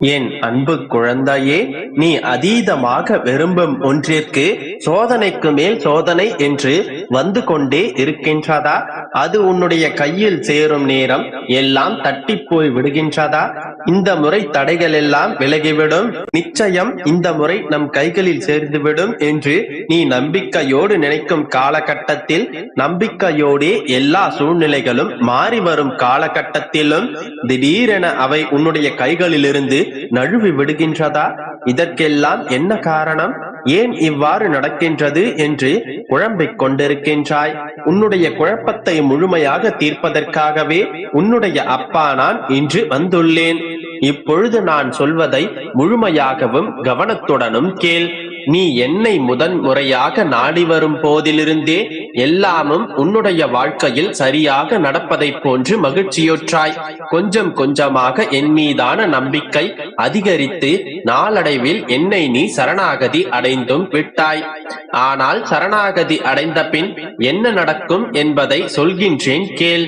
என் அன்பு குழந்தையே, நீ அதீதமாக விரும்பும் ஒன்றிற்கு சோதனைக்கு மேல் சோதனை என்று வந்து கொண்டே இருக்கின்றதா? அது உன்னுடைய கையில் சேரும் நேரம் எல்லாம் தட்டி போய் விடுகின்றதா? இந்த முறை தடைகள் எல்லாம் விலகிவிடும், நிச்சயம் இந்த முறை நம் கைகளில் சேர்ந்துவிடும் என்று நீ நம்பிக்கையோடு நினைக்கும் காலகட்டத்தில், நம்பிக்கையோடே எல்லா சூழ்நிலைகளும் மாறி வரும் காலகட்டத்திலும் திடீரென அவை உன்னுடைய கைகளிலிருந்து நழுவி விடுகின்றதா? இதற்கெல்லாம் என்ன காரணம்? ஏன் இவ்வாறு நடக்கின்றது என்று குழம்பிக் கொண்டிருக்கின்றாய். உன்னுடைய குழப்பத்தை முழுமையாக தீர்ப்பதற்காகவே உன்னுடைய அப்பா நான் இன்று வந்துள்ளேன். இப்பொழுது நான் சொல்வதை முழுமையாகவும் கவனத்துடனும் கேள். நீ என்னை முதன் முறையாக நாடி வரும் போதிலிருந்தே எல்லாமும் உன்னுடைய வாழ்க்கையில் சரியாக நடப்பதை போன்று மகிழ்ச்சியுற்றாய். கொஞ்சம் கொஞ்சமாக என் மீதான நம்பிக்கை அதிகரித்து நாளடைவில் என்னை நீ சரணாகதி அடைந்தும் விட்டாய். ஆனால் சரணாகதி அடைந்த பின் என்ன நடக்கும் என்பதை சொல்கின்றேன் கேள்.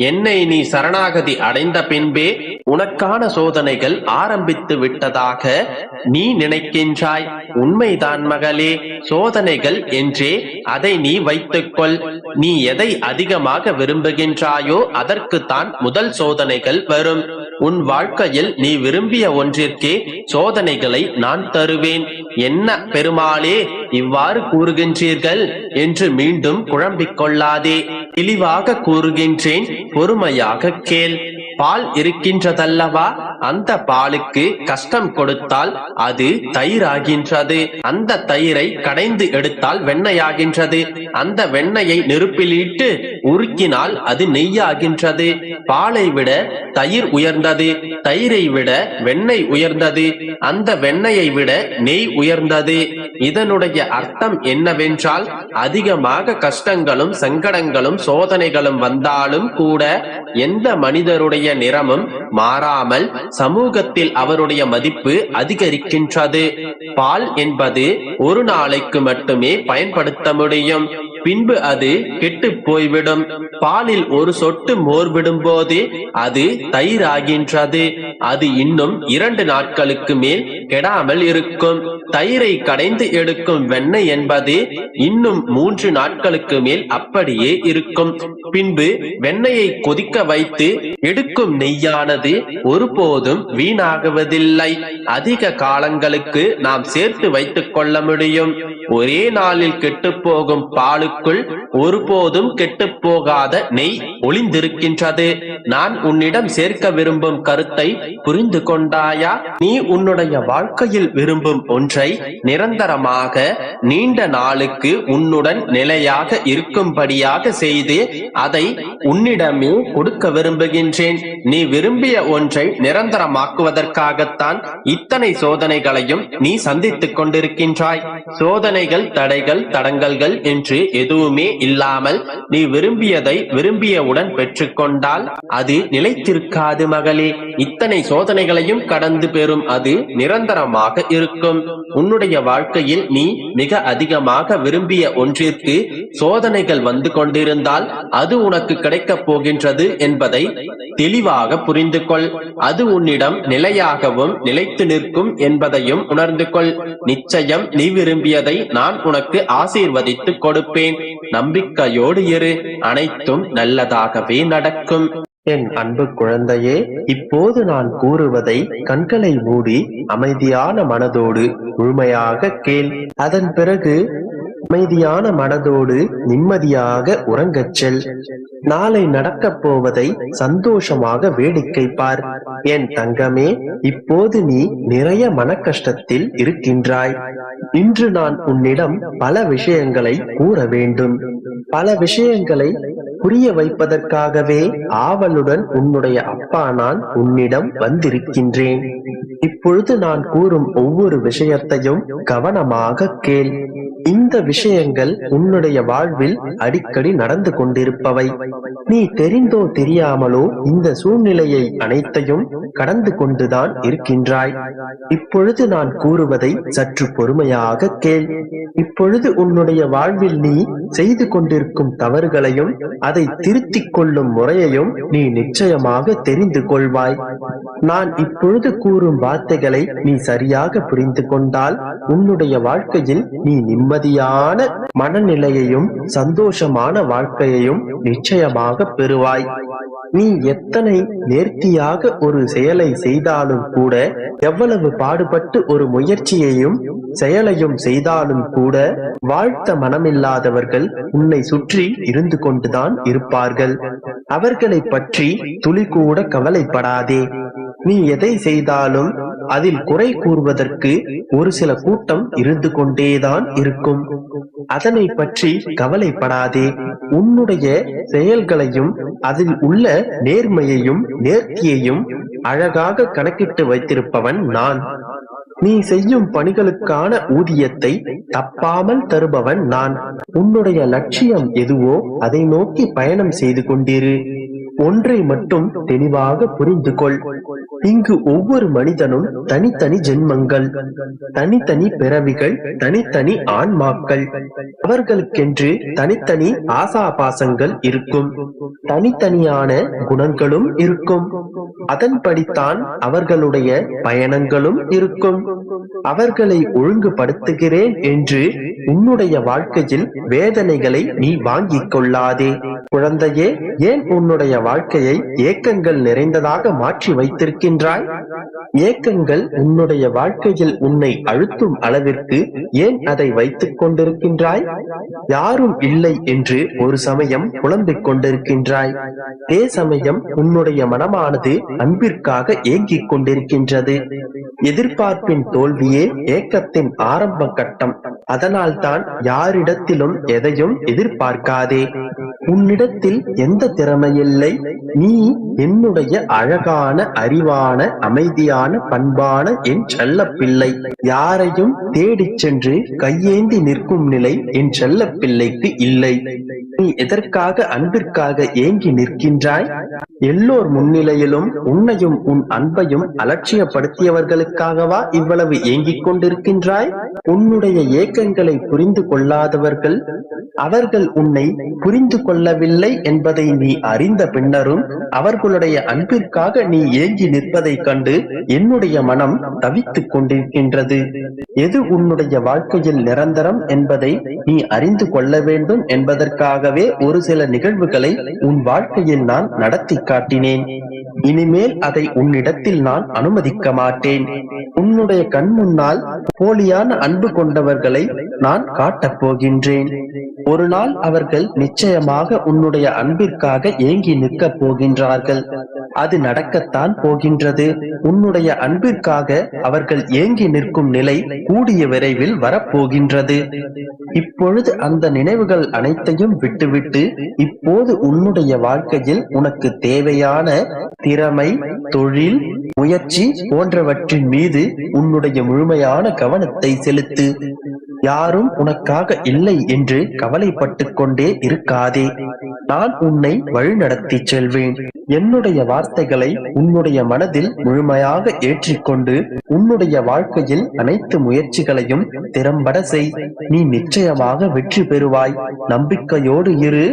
என்னை நீ சரணாகதி அடைந்த பின்பே உனக்கான சோதனைகள் ஆரம்பித்து விட்டதாக நீ நினைக்கின்றாய். உண்மைதான் மகளே, சோதனைகள் என்றே அதை நீ வைத்துக்கொள். நீ எதை அதிகமாக விரும்புகின்றாயோ அதற்குத்தான் முதல் சோதனைகள் வரும். உன் வாழ்க்கையில் நீ விரும்பிய ஒன்றிற்கே சோதனைகளை நான் தருவேன். என்ன பெருமாளே இவ்வாறு கூறுகின்றீர்கள் என்று மீண்டும் குழம்பிக் கொள்ளாதே. தெளிவாக கூறுகின்றேன், பொறுமையாக கேள். பால் இருக்கின்றதல்லவா, அந்த பாலுக்கு கஷ்டம் கொடுத்தால் அது தயிராகின்றது. அந்த தயிரை கடைந்து எடுத்தால் வெண்ணெயாகின்றது. அந்த வெண்ணெயை நெருப்பிலிட்டு உருக்கினால் அது நெய்யாகின்றது. பாலை விட தயிர் உயர்ந்தது, தயிரை விட வெண்ணெய் உயர்ந்தது, அந்த வெண்ணெயை விட நெய் உயர்ந்தது. இதனுடைய அர்த்தம் என்னவென்றால், அதிகமாக கஷ்டங்களும் சங்கடங்களும் சோதனைகளும் வந்தாலும் கூட எந்த மனிதருடைய நிறமும் மாறாமல் சமூகத்தில் அவருடைய மதிப்பு அதிகரிக்கின்றது. பால் என்பது ஒரு நாளைக்கு மட்டுமே பயன்படுத்த முடியும், பின்பு அது கெட்டு போய்விடும். பாலில் ஒரு சொட்டு மோர் விடும் போது அது தயிராகின்றது. அது இன்னும் 2 நாட்களுக்கு மேல் கெடாமல் இருக்கும். தயிரை கடைந்து எடுக்கும் வெண்ணெய் என்பது இன்னும் 3 நாட்களுக்கு மேல் அப்படியே இருக்கும். பின்பு வெண்ணெயை கொதிக்க வைத்து எடுக்கும் நெய்யானது ஒருபோதும் வீணாகுவதில்லை. அதிக காலங்களுக்கு நாம் சேர்த்து வைத்துக் கொள்ள முடியும். ஒரே நாளில் கெட்டுப்போகும் பாலுக்குள் ஒருபோதும் கெட்டுப் போகாத நெய் ஒளிந்திருக்கின்றது. நான் உன்னிடம் சேர்க்க விரும்பும் கருத்தை புரிந்து கொண்டாயா? நீ உன்னுடைய வாழ்க்கையில் விரும்பும் ஒன்றை நிரந்தரமாக நீண்ட நாளுக்கு உன்னுடன் நிலையாக இருக்கும்படியாக செய்து அதை உன்னிடமே கொடுக்க விரும்புகின்றேன். நீ விரும்பிய ஒன்றை நிரந்தரமாக்குவதற்காகத்தான் இத்தனை சோதனைகளையும் நீ சந்தித்துக் கொண்டிருக்கின்றாய். சோதனைகள், தடைகள், தடங்கல்கள் என்று எதுவுமே இல்லாமல் நீ விரும்பியதை விரும்பியவுடன் பெற்றுக்கொண்டால் அது நிலைத்திருக்காது மகளே. இத்தனை சோதனைகளையும் கடந்து பெறும் அது நிரந்தரமாக இருக்கும். உன்னுடைய வாழ்க்கையில் நீ மிக அதிகமாக விரும்பிய ஒன்றிற்கு சோதனைகள் வந்து கொண்டிருந்தால் அது உனக்கு கிடைக்கப் போகின்றது என்பதை தெளிவாக புரிந்து கொள். அது உன்னிடம் நிலையாகவும் நிலைத்து நிற்கும் என்பதையும் உணர்ந்து கொள். நிச்சயம் நீ விரும்பியதை நான் உனக்கு ஆசீர்வதித்து கொடுப்பேன். நம்பிக்கையோடு இரு, அனைத்தும் நல்லதாகவே நடக்கும். என் அன்பு குழந்தையே, இப்போது நான் கூறுவதை கண்களை மூடி அமைதியான மனதோடு முழுமையாக கேள். அதன் பிறகு அமைதியான மனதோடு நிம்மதியாக உறங்கச் செல். நாளை நடக்கப் போவதை சந்தோஷமாக வேடிக்கை பார். என் தங்கமே, இப்போது நீ நிறைய மன கஷ்டத்தில் இருக்கின்றாய். இன்று நான் உன்னிடம் பல விஷயங்களை கூற வேண்டும். பல விஷயங்களை புரிய வைப்பதற்காகவே ஆவலுடன் உன்னுடைய அப்பா நான் உன்னிடம் வந்திருக்கின்றேன். இப்பொழுது நான் கூறும் ஒவ்வொரு விஷயத்தையும் கவனமாக கேள். இந்த விஷயங்கள் உன்னுடைய வாழ்வில் அடிக்கடி நடந்து கொண்டிருப்பவை. நீ தெரிந்தோ தெரியாமலோ இந்த சூழ்நிலையை அனைத்தையும் கடந்து கொண்டுதான் இருக்கின்றாய். இப்பொழுது நான் கூறுவதை சற்று பொறுமையாக கேள். இப்பொழுது உன்னுடைய வாழ்வில் நீ செய்து கொண்டிருக்கும் தவறுகளையும் அதை திருத்திக் கொள்ளும் முறையையும் நீ நிச்சயமாக தெரிந்து கொள்வாய். நான் இப்பொழுது கூறும் வார்த்தைகளை நீ சரியாக புரிந்து கொண்டால் உன்னுடைய வாழ்க்கையில் நீ நிம்மதியான மனநிலையையும் சந்தோஷமான வாழ்க்கையையும் நிச்சயமாக பெறுவாய். நீ எத்தனை நேர்த்தியாக ஒரு செயலை செய்தாலும் கூட, எவ்வளவு பாடுபட்டு ஒரு முயற்சியையும் செயலையும் செய்தாலும் கூட, வாழ்த்த மனமில்லாதவர்கள் உன்னை சுற்றி இருந்து கொண்டுதான் இருப்பார்கள். அவர்களை பற்றி துளி கூட கவலைப்படாதே. நீ எதை செய்தாலும் அதில் குறை கூறுவதற்கு ஒரு சில கூட்டம் இருந்து கொண்டேதான் இருக்கும். அதனை பற்றி கவலைப்படாதே. உன்னுடைய செயல்களையும் அதில் உள்ள நேர்மையையும் நேர்த்தியையும் அழகாக கணக்கிட்டு வைத்திருப்பவன் நான். நீ செய்யும் பணிகளுக்கான ஊதியத்தை தப்பாமல் தருபவன் நான். உன்னுடைய லட்சியம் எதுவோ அதை நோக்கி பயணம் செய்து கொண்டிரு. ஒன்றை மட்டும் தெளிவாக புரிந்து கொள். இங்கு ஒவ்வொரு மனிதனும் தனித்தனி ஜென்மங்கள், தனித்தனி பிறவிகள், தனித்தனி ஆன்மாக்கள். அவர்களுக்கென்று தனித்தனி ஆசாபாசங்கள் இருக்கும், தனித்தனியான குணங்களும் இருக்கும். அதன்படித்தான் அவர்களுடைய பயணங்களும் இருக்கும். அவர்களை ஒழுங்குபடுத்துகிறேன் என்று உன்னுடைய வாழ்க்கையில் வேதனைகளை நீ வாங்கிக் கொள்ளாதே. குழந்தையே, ஏன் உன்னுடைய வாழ்க்கையை ஏக்கங்கள் நிறைந்ததாக மாற்றி வைத்திருக்கின்றாய்? ஏக்கங்கள் உன்னுடைய வாழ்க்கையில் உன்னை அழுத்தும் அளவிற்கு ஏன் அதை வைத்துக் கொண்டிருக்கின்றாய்? யாரும் இல்லை என்று ஒரு சமயம் புலம்பிக் கொண்டிருக்கின்றாய். அதே சமயம் உன்னுடைய மனமானது அன்பிற்காக ஏங்கிக் கொண்டிருக்கின்றது. எதிர்பார்ப்பின் தோல்வியே ஏக்கத்தின் ஆரம்ப கட்டம். அதனால்தான் யாரிடத்திலும் எதையும் எதிர்பார்க்காதே. உன்னிடத்தில் எந்த திறமையில்லை. நீ என்னுடைய அழகான, அறிவான, அமைதியான, பண்பான என் செல்ல பிள்ளை. யாரையும் தேடிச் சென்று கையேந்தி நிற்கும் நிலை என் செல்ல பிள்ளைக்கு இல்லை. நீ எதற்காக அன்பிற்காக ஏங்கி நிற்கின்றாய்? எல்லோர் முன்னிலையிலும் உன்னையும் உன் அன்பையும் அலட்சியப்படுத்தியவர்களுக்காகவா இவ்வளவு ஏங்கிக் கொண்டிருக்கின்றாய்? உன்னுடைய ஏக்கங்களை புரிந்து கொள்ளாதவர்கள், அவர்கள் உன்னை புரிந்து கொள்ளவில்லை என்பதை நீ அறிந்த பின்னரும் அவர்களுடைய அன்பிற்காக நீ ஏங்கி நிற்பதை கண்டு என்னுடைய மனம் தவித்துக் கொண்டிருக்கின்றது. எது உன்னுடைய வாழ்க்கையில் நிரந்தரம் என்பதை நீ அறிந்து கொள்ள வேண்டும் என்பதற்காகவே ஒரு சில நிகழ்வுகளை உன் வாழ்க்கையில் நான் நடத்தி காட்டினேன். இனிமேல் அதை உன்னிடத்தில் நான் அனுமதிக்க மாட்டேன். உன்னுடைய கண் முன்னால் போலியான அன்பு கொண்டவர்களை நான் காட்டப் போகின்றேன். ஒரு நாள் அவர்கள் நிச்சயமாக உன்னுடைய அன்பிற்காக ஏங்கி நிற்கப் போகின்றார்கள். அது நடக்கத்தான் போகின்றது. உன்னுடைய அன்பிற்காக அவர்கள் ஏங்கி நிற்கும் நிலை கூடிய விரைவில் வரப்போகின்றது. இப்பொழுது அந்த நினைவுகள் அனைத்தையும் விட்டுவிட்டு இப்போது உன்னுடைய வாழ்க்கையில் உனக்கு தேவையான திறமை, தொழில், முயற்சி போன்றவற்றின் மீது உன்னுடைய முழுமையான கவனத்தை செலுத்து. யாரும் உனக்காக இல்லை என்று கவலைப்பட்டுக் கொண்டே இருக்காதே. நான் உன்னை வழிநடத்தி செல்வேன். என்னுடைய வார்த்தைகளை உன்னுடைய மனதில் முழுமையாக ஏற்றிக்கொண்டு உன்னுடைய வாழ்க்கையில் அனைத்து முயற்சிகளையும் திறம்பட செய். நீ நிச்சயமாக வெற்றி பெறுவாய். நம்பிக்கையோடு இரு.